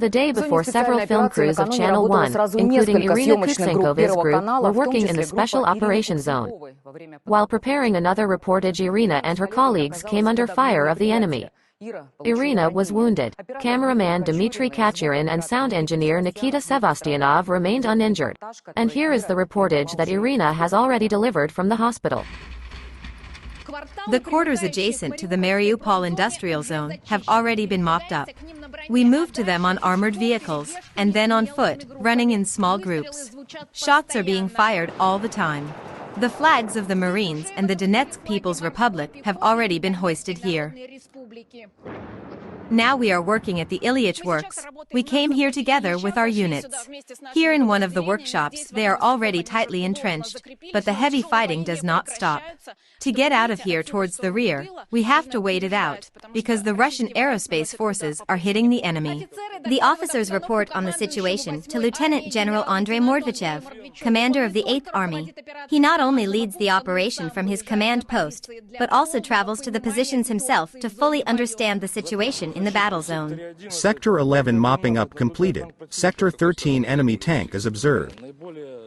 The day before, several film crews of Channel 1, including Irina Kutsenkova's group, were working in the Special Operations Zone. While preparing another reportage, Irina and her colleagues came under fire of the enemy. Irina was wounded. Cameraman Dmitry Kachirin and sound engineer Nikita Sevastyanov remained uninjured. And here is the reportage that Irina has already delivered from the hospital. The quarters adjacent to the Mariupol industrial zone have already been mopped up. We moved to them on armored vehicles, and then on foot, running in small groups. Shots are being fired all the time. The flags of the Marines and the Donetsk People's Republic have already been hoisted here. Now we are working at the Ilyich Works. We came here together with our units. Here in one of the workshops they are already tightly entrenched, but the heavy fighting does not stop. To get out of here towards the rear, we have to wait it out, because the Russian aerospace forces are hitting the enemy. The officers report on the situation to Lieutenant General Andrei Mordvichev, commander of the 8th Army. He not only leads the operation from his command post, but also travels to the positions himself to fully understand the situation in the battle zone. Sector 11 mopping up completed. Sector 13 enemy tank is observed.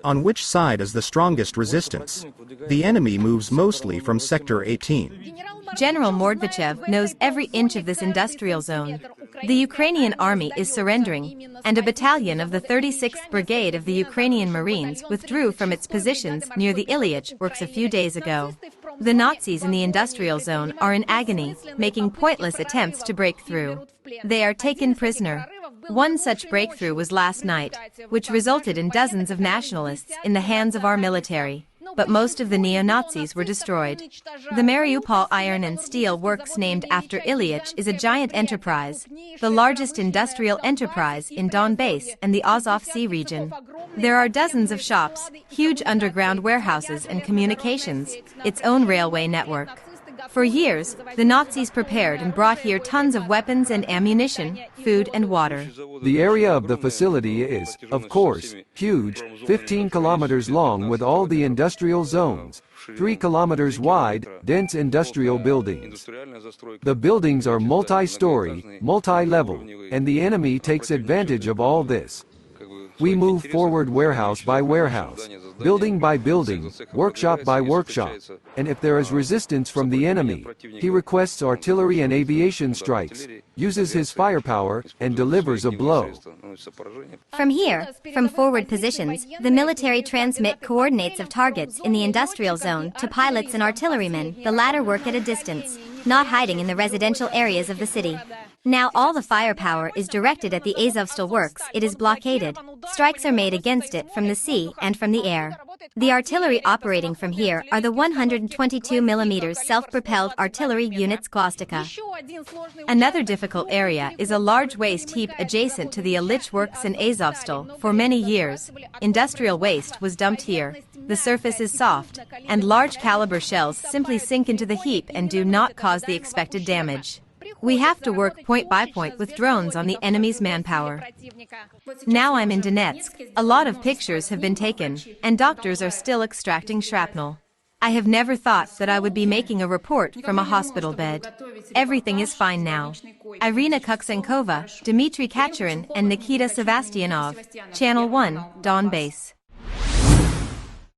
On which side is the strongest resistance? The enemy moves mostly from Sector 18. General Mordvichev knows every inch of this industrial zone. The Ukrainian army is surrendering, and a battalion of the 36th Brigade of the Ukrainian Marines withdrew from its positions near the Ilyich Works a few days ago. The Nazis in the industrial zone are in agony, making pointless attempts to break through. They are taken prisoner. One such breakthrough was last night, which resulted in dozens of nationalists in the hands of our military. But most of the neo-Nazis were destroyed. The Mariupol Iron and Steel Works, named after Ilyich, is a giant enterprise, the largest industrial enterprise in Donbass and the Azovstali region. There are dozens of shops, huge underground warehouses and communications, its own railway network. For years, the Nazis prepared and brought here tons of weapons and ammunition, food and water. The area of the facility is, of course, huge, 15 kilometers long with all the industrial zones, 3 kilometers wide, dense industrial buildings. The buildings are multi-story, multi-level, and the enemy takes advantage of all this. We move forward warehouse by warehouse, building by building, workshop by workshop, and if there is resistance from the enemy, he requests artillery and aviation strikes, uses his firepower, and delivers a blow. From here, from forward positions, the military transmit coordinates of targets in the industrial zone to pilots and artillerymen. The latter work at a distance, not hiding in the residential areas of the city. Now all the firepower is directed at the Azovstal works. It is blockaded. Strikes are made against it from the sea and from the air. The artillery operating from here are the 122 mm self-propelled artillery units Glastica. Another difficult area is a large waste heap adjacent to the Ilyich Works in Azovstal. For many years, industrial waste was dumped here. The surface is soft, and large caliber shells simply sink into the heap and do not cause the expected damage. We have to work point by point with drones on the enemy's manpower. Now I'm in Donetsk. A lot of pictures have been taken, and doctors are still extracting shrapnel. I have never thought that I would be making a report from a hospital bed. Everything is fine now. Irina Kutsenkova, Dmitry Kachirin, and Nikita Sevastyanov, Channel 1, Donbass.